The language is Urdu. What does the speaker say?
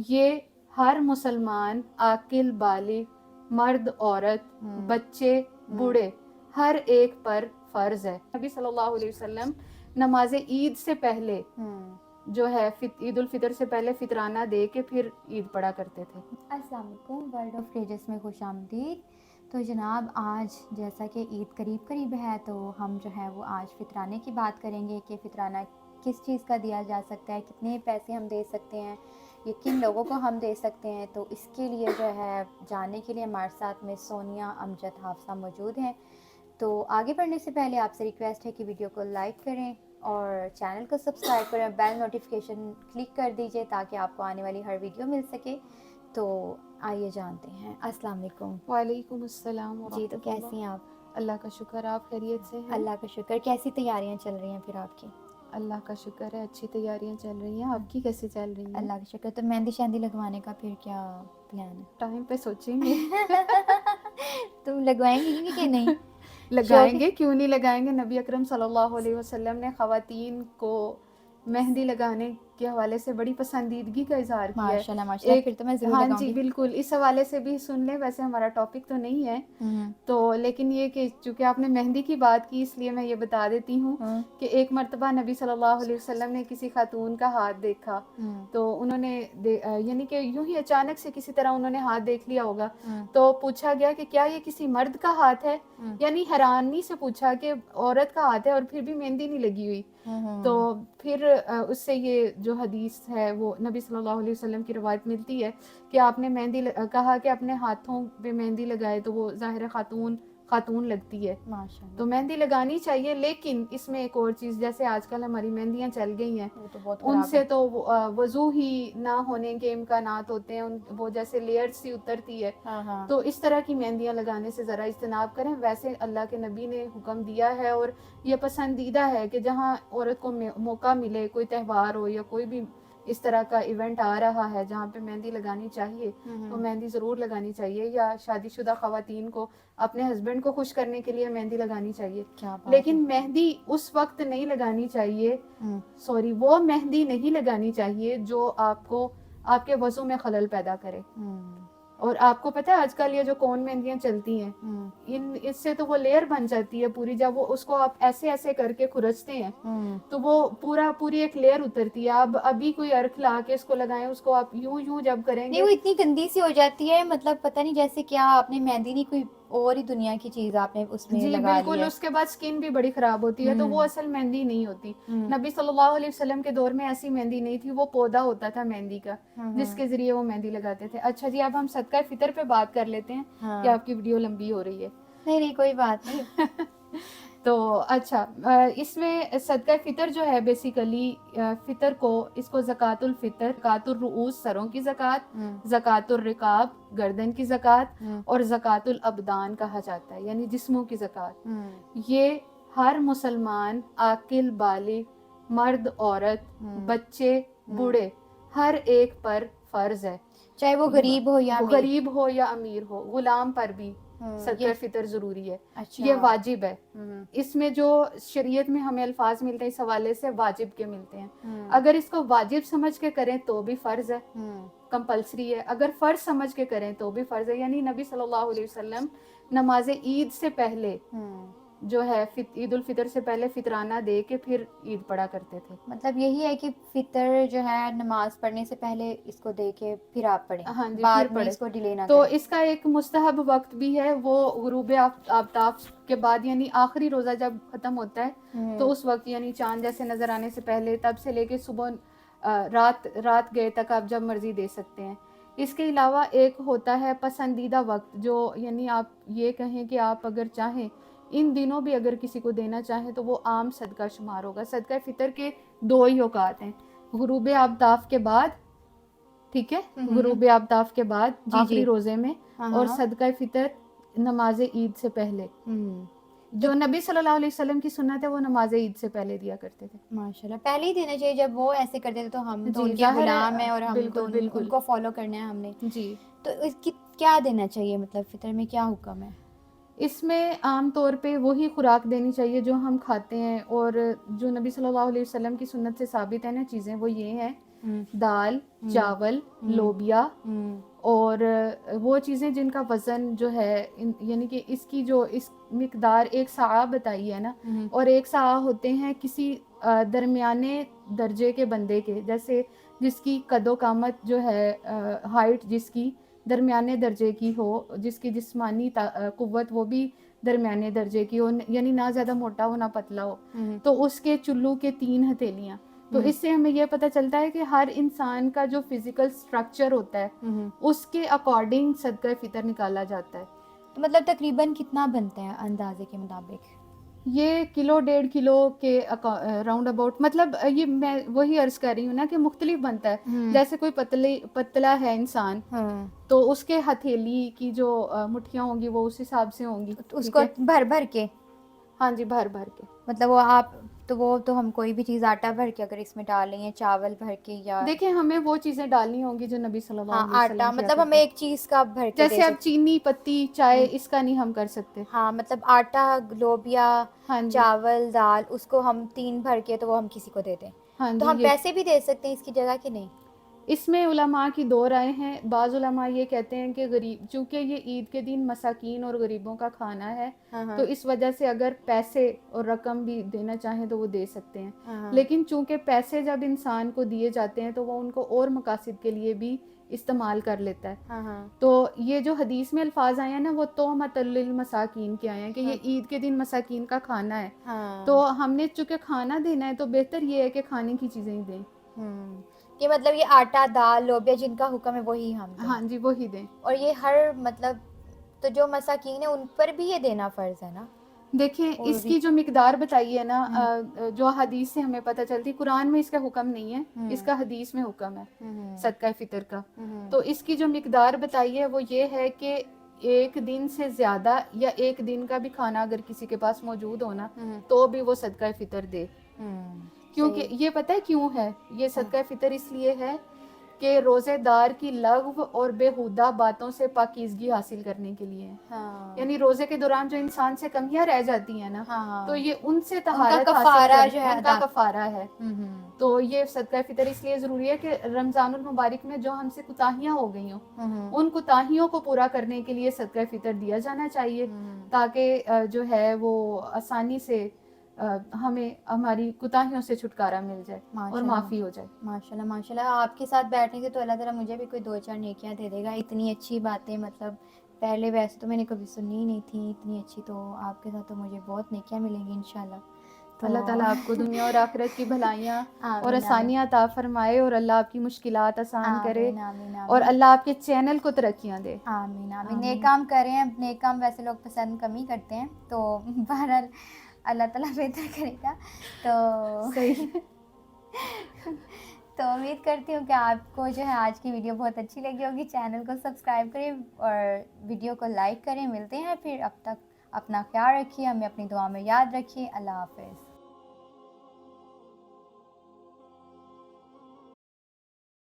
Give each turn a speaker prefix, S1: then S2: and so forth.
S1: یہ ہر مسلمان عاقل بالغ مرد عورت بچے بوڑھے ہر ایک پر فرض ہے. نبی صلی اللہ علیہ وسلم نماز عید سے پہلے جو ہے عید الفطر سے پہلے فطرانہ دے کے پھر عید پڑھا کرتے تھے.
S2: السلام علیکم، ورلڈ آف ریجس میں خوش آمدید. تو جناب آج جیسا کہ عید قریب ہے تو ہم جو ہے وہ آج فطرانے کی بات کریں گے کہ فطرانہ کس چیز کا دیا جا سکتا ہے، کتنے پیسے ہم دے سکتے ہیں، یہ کن لوگوں کو ہم دے سکتے ہیں. تو اس کے لیے جو ہے جاننے کے لیے ہمارے ساتھ میں سونیا، امجد، حافظہ موجود ہیں. تو آگے بڑھنے سے پہلے آپ سے ریکویسٹ ہے کہ ویڈیو کو لائک کریں اور چینل کو سبسکرائب کریں، بیل نوٹیفیکیشن کلک کر دیجئے تاکہ آپ کو آنے والی ہر ویڈیو مل سکے. تو آئیے جانتے ہیں. السلام علیکم.
S1: وعلیکم السلام ورحمۃ
S2: جی، تو
S1: اللہ.
S2: کیسی ہیں آپ؟
S1: اللہ کا شکر، آپ خیریت سے ہیں؟
S2: اللہ کا شکر. کیسی تیاریاں چل رہی ہیں پھر آپ کی؟
S1: اللہ کا شکر ہے، اچھی تیاریاں چل رہی ہیں. آپ کی کیسی چل رہی ہیں؟
S2: اللہ کا شکر. تو مہندی شہندی لگوانے کا پھر کیا پلان ہے؟
S1: ٹائم پہ سوچیں گے.
S2: تم لگوائیں گی کہ نہیں؟
S1: لگائیں گے، کیوں نہیں لگائیں گے. نبی اکرم صلی اللہ علیہ وسلم نے خواتین کو مہندی لگانے کے حوالے سے بڑی پسندیدگی کا اظہار کیا ہے.
S2: ماشاءاللہ ماشاءاللہ، پھر تو میں ضرور
S1: ہاں
S2: لگاؤں
S1: جی
S2: گی.
S1: بالکل، اس حوالے سے بھی سن لیں. ویسے ہمارا ٹاپک تو نہیں ہے تو، لیکن یہ کہ چونکہ آپ نے مہندی کی بات کی اس لیے میں یہ بتا دیتی ہوں کہ ایک مرتبہ نبی صلی اللہ علیہ وسلم نے کسی خاتون کا ہاتھ دیکھا تو انہوں نے یعنی کہ یوں ہی اچانک سے کسی طرح انہوں نے ہاتھ دیکھ لیا ہوگا تو پوچھا گیا کہ کیا یہ کسی مرد کا ہاتھ ہے، یعنی حیرانی سے پوچھا کہ عورت کا ہاتھ ہے اور پھر بھی مہندی نہیں لگی ہوئی. تو پھر اس سے یہ جو حدیث ہے وہ نبی صلی اللہ علیہ وسلم کی روایت ملتی ہے کہ آپ نے مہندی کہا کہ اپنے ہاتھوں پہ مہندی لگائے تو وہ ظاہر خاتون لگتی ہے. تو مہندی لگانی چاہیے، لیکن اس میں ایک اور چیز، جیسے آج کل ہماری مہندیاں چل گئی ہیں ان سے تو وضو ہی نہ ہونے کے امکانات ہوتے ہیں، وہ جیسے لیئر سی اترتی ہے. تو اس طرح کی مہندیاں لگانے سے ذرا اجتناب کریں. ویسے اللہ کے نبی نے حکم دیا ہے اور یہ پسندیدہ ہے کہ جہاں عورت کو موقع ملے، کوئی تہوار ہو یا کوئی بھی اس طرح کا ایونٹ آ رہا ہے جہاں پہ مہندی لگانی چاہیے تو مہندی ضرور لگانی چاہیے. یا شادی شدہ خواتین کو اپنے ہسبینڈ کو خوش کرنے کے لیے مہندی لگانی چاہیے. لیکن مہندی اس وقت نہیں لگانی چاہیے، وہ مہندی نہیں لگانی چاہیے جو آپ کے وضو میں خلل پیدا کرے. اور آپ کو پتہ ہے آج کل یہ جو کون مہندیاں چلتی ہیں اس سے تو وہ لیئر بن جاتی ہے پوری. جب وہ اس کو آپ ایسے کر کے کھرچتے ہیں تو وہ پوری ایک لیئر اترتی ہے. اب ابھی کوئی ارک لا کے اس کو لگائیں، اس کو آپ یوں جب کریں
S2: نہیں،
S1: گے
S2: وہ اتنی گندی سی ہو جاتی ہے، مطلب پتہ نہیں جیسے کیا آپ نے مہندی نہیں، کوئی اور ہی دنیا کی چیز آپ نے اس میں
S1: جی
S2: لگا لی
S1: بالکل،
S2: ہے.
S1: اس کے بعد سکن بھی بڑی خراب ہوتی ہے تو وہ اصل مہندی نہیں ہوتی. نبی صلی اللہ علیہ وسلم کے دور میں ایسی مہندی نہیں تھی، وہ پودا ہوتا تھا مہندی کا جس کے ذریعے وہ مہندی لگاتے تھے. اچھا جی، اب ہم صدقہ فطر پہ بات کر لیتے ہیں کہ آپ کی ویڈیو لمبی ہو رہی ہے.
S2: نہیں کوئی بات نہیں.
S1: تو اچھا، اس میں صدقہ فطر جو ہے بیسیکلی فطر کو اس کو زکوٰۃ الفطر، زکوٰۃ الرؤوس سروں کی زکوٰۃ، زکوٰۃ الرقاب گردن کی زکوٰۃ اور زکوٰۃ الابدان کہا جاتا ہے، یعنی جسموں کی زکوٰۃ. یہ ہر مسلمان عاقل بالغ مرد عورت بچے بوڑھے ہر ایک پر فرض ہے،
S2: چاہے وہ غریب ہو یا امیر.
S1: غریب ہو یا امیر ہو. غلام پر بھی صدقہ فطر ضروری ہے.
S2: اچھا.
S1: یہ واجب ہے. اس میں جو شریعت میں ہمیں الفاظ ملتے ہیں اس حوالے سے واجب کے ملتے ہیں. اگر اس کو واجب سمجھ کے کریں تو بھی فرض ہے، کمپلسری ہے. اگر فرض سمجھ کے کریں تو بھی فرض ہے. یعنی نبی صلی اللہ علیہ وسلم نماز عید سے پہلے جو ہے عید الفطر سے پہلے فطرانہ دے کے پھر عید پڑھا کرتے تھے.
S2: مطلب یہی ہے کہ فطر جو ہے نماز پڑھنے سے پہلے اس کو دے کے پھر آپ پڑھیں.
S1: ہاں جی،
S2: بعد
S1: پھر
S2: میں
S1: پڑھے.
S2: اس کو ڈیلے نہ
S1: تو
S2: کریں.
S1: اس کا ایک مستحب وقت بھی ہے، وہ غروب آفتاب کے بعد، یعنی آخری روزہ جب ختم ہوتا ہے تو اس وقت، یعنی چاند جیسے نظر آنے سے پہلے، تب سے لے کے صبح رات گئے تک آپ جب مرضی دے سکتے ہیں. اس کے علاوہ ایک ہوتا ہے پسندیدہ وقت، جو یعنی آپ یہ کہیں کہ آپ اگر چاہیں ان دنوں بھی اگر کسی کو دینا چاہیں تو وہ عام صدقہ شمار ہوگا. صدقہ فطر کے 2 ہی اوقات ہیں، غروب آفتاب کے بعد، ٹھیک ہے، غروب آفتاب کے بعد آخری روزے میں، اور صدقہ فطر نماز عید سے پہلے. جو نبی صلی اللہ علیہ وسلم کی سنت ہے وہ نماز عید سے پہلے دیا کرتے تھے.
S2: ماشاءاللہ، پہلے ہی دینا چاہیے. جب وہ ایسے کرتے تھے تو ہم تو
S1: جی
S2: ان کے
S1: ظاہر
S2: غلام ہیں
S1: ہے،
S2: اور ہم تو
S1: بالکل
S2: ان کو فالو کرنا ہے ہم نے.
S1: جی.
S2: تو اس کی کیا دینا چاہیے، مطلب فطر میں کیا حکم ہے؟
S1: اس میں عام طور پہ وہی خوراک دینی چاہیے جو ہم کھاتے ہیں، اور جو نبی صلی اللہ علیہ وسلم کی سنت سے ثابت ہے نا چیزیں، وہ یہ ہیں دال، چاول، لوبیا اور وہ چیزیں جن کا وزن جو ہے یعنی کہ اس کی جو اس مقدار ایک سا بتائی ہے نا، اور ایک سا ہوتے ہیں کسی درمیانے درجے کے بندے کے، جیسے جس کی قد و قامت جو ہے ہائٹ جس کی درمیانے درجے کی ہو، جس کی جسمانی قوت وہ بھی درمیانے درجے کی ہو، یعنی نہ زیادہ موٹا ہو نہ پتلا ہو، تو اس کے چلو کے 3 ہتھیلیاں. تو اس سے ہمیں یہ پتہ چلتا ہے کہ ہر انسان کا جو فزیکل سٹرکچر ہوتا ہے اس کے اکارڈنگ صدقہ فطر نکالا جاتا ہے.
S2: تو مطلب تقریباً کتنا بنتا ہے اندازے کے مطابق؟
S1: یہ 1.5 کلو کے راؤنڈ اباؤٹ، مطلب یہ میں وہی عرض کر رہی ہوں نا کہ مختلف بنتا ہے. جیسے کوئی پتلا ہے انسان تو اس کے ہتھیلی کی جو مٹھیاں ہوں گی وہ اس حساب سے ہوں گی.
S2: اس کو بھر کے؟
S1: ہاں جی، بھر کے.
S2: مطلب وہ آپ وہ تو ہم کوئی بھی چیز آٹا بھر کے اگر اس میں ڈال لیں یا چاول بھر کے یا
S1: دیکھیں ہمیں وہ چیزیں ڈالنی ہوں گی جو نبی صلی اللہ علیہ وسلم
S2: آٹا،
S1: کیا
S2: مطلب ہمیں
S1: کرتے.
S2: ایک چیز کا بھر کے
S1: جیسے اب چینی پتی چائے اس کا نہیں ہم کر سکتے.
S2: ہاں مطلب آٹا، لوبیا، چاول، دال، اس کو ہم 3 بھر کے تو وہ ہم کسی کو دے دیں. تو ہم پیسے بھی دے سکتے ہیں اس کی جگہ کہ نہیں؟
S1: اس میں علماء کی 2 رائے ہیں. بعض علماء یہ کہتے ہیں کہ چونکہ یہ عید کے دن مساکین اور غریبوں کا کھانا ہے تو اس وجہ سے اگر پیسے اور رقم بھی دینا چاہیں تو وہ دے سکتے ہیں. لیکن چونکہ پیسے جب انسان کو دیے جاتے ہیں تو وہ ان کو اور مقاصد کے لیے بھی استعمال کر لیتا ہے. تو یہ جو حدیث میں الفاظ آئے ہیں نا وہ تہمۃ للمساکین کے آئے ہیں کہ یہ عید کے دن مساکین کا کھانا ہے. تو ہم نے چونکہ کھانا دینا ہے تو بہتر یہ ہے کہ کھانے کی چیزیں ہی دیں.
S2: کہ مطلب یہ آٹا، دال، لوبیا جن کا حکم ہے وہی ہم دیں.
S1: ہاں جی، وہی دیں.
S2: اور یہ ہر مطلب تو جو مساکین ہیں ان پر بھی یہ دینا فرض ہے نا؟
S1: دیکھیں اس کی جو مقدار بتائی ہے نا جو حدیث سے ہمیں پتہ چلتی، قرآن میں اس کا حکم نہیں ہے، اس کا حدیث میں حکم ہے صدقہ فطر کا. تو اس کی جو مقدار بتائی ہے وہ یہ ہے کہ 1 دن سے زیادہ یا 1 دن کا بھی کھانا اگر کسی کے پاس موجود ہونا تو بھی وہ صدقہ فطر دے. کیونکہ یہ پتہ ہے کیوں ہے یہ صدقہ فطر؟ اس لیے ہے کہ روزے دار کی لغو اور بیہودہ باتوں سے پاکیزگی حاصل کرنے کے لیے. یعنی روزے کے دوران جو انسان سے کمیاں رہ جاتی ہیں نا تو یہ ان سے طہارت حاصل کرنا ان کا کفارہ ہے. تو یہ صدقہ فطر اس لیے ضروری ہے کہ رمضان المبارک میں جو ہم سے کوتاہیاں ہو گئی ہوں ان کوتاہیوں کو پورا کرنے کے لیے صدقہ فطر دیا جانا چاہیے تاکہ جو ہے وہ آسانی سے ہمیں ہماری کوتاہیوں سے چھٹکارا مل جائے اور معافی ہو جائے.
S2: ماشاءاللہ ماشاءاللہ. آپ کے ساتھ بیٹھنے سے تو اللہ تعالیٰ مجھے بھی کوئی 2-4 نیکیاں دے دے گا. اتنی اچھی باتیں مطلب پہلے ویسے تو میں نے کبھی سنی ہی نہیں تھی اتنی اچھی. تو آپ کے ساتھ تو مجھے بہت نیکیاں ملیں گی انشاءاللہ.
S1: اللہ تعالیٰ آپ کو دنیا اور آخرت کی بھلائیاں اور آسانیاں عطا فرمائے اور اللہ آپ کی مشکلات آسان کرے اور اللہ آپ کے چینل کو ترقیاں دے.
S2: آمین آمین. نیک کام کریں. نیک کام ویسے لوگ پسند کم ہی کرتے ہیں تو بہرحال اللہ تعالیٰ بہتر کرے گا. تو
S1: صحیح.
S2: تو امید کرتی ہوں کہ آپ کو جو ہے آج کی ویڈیو بہت اچھی لگی ہوگی. چینل کو سبسکرائب کریں اور ویڈیو کو لائک کریں. ملتے ہیں پھر. اب تک اپنا خیال رکھیے, ہمیں اپنی دعا میں یاد رکھیے. اللہ حافظ.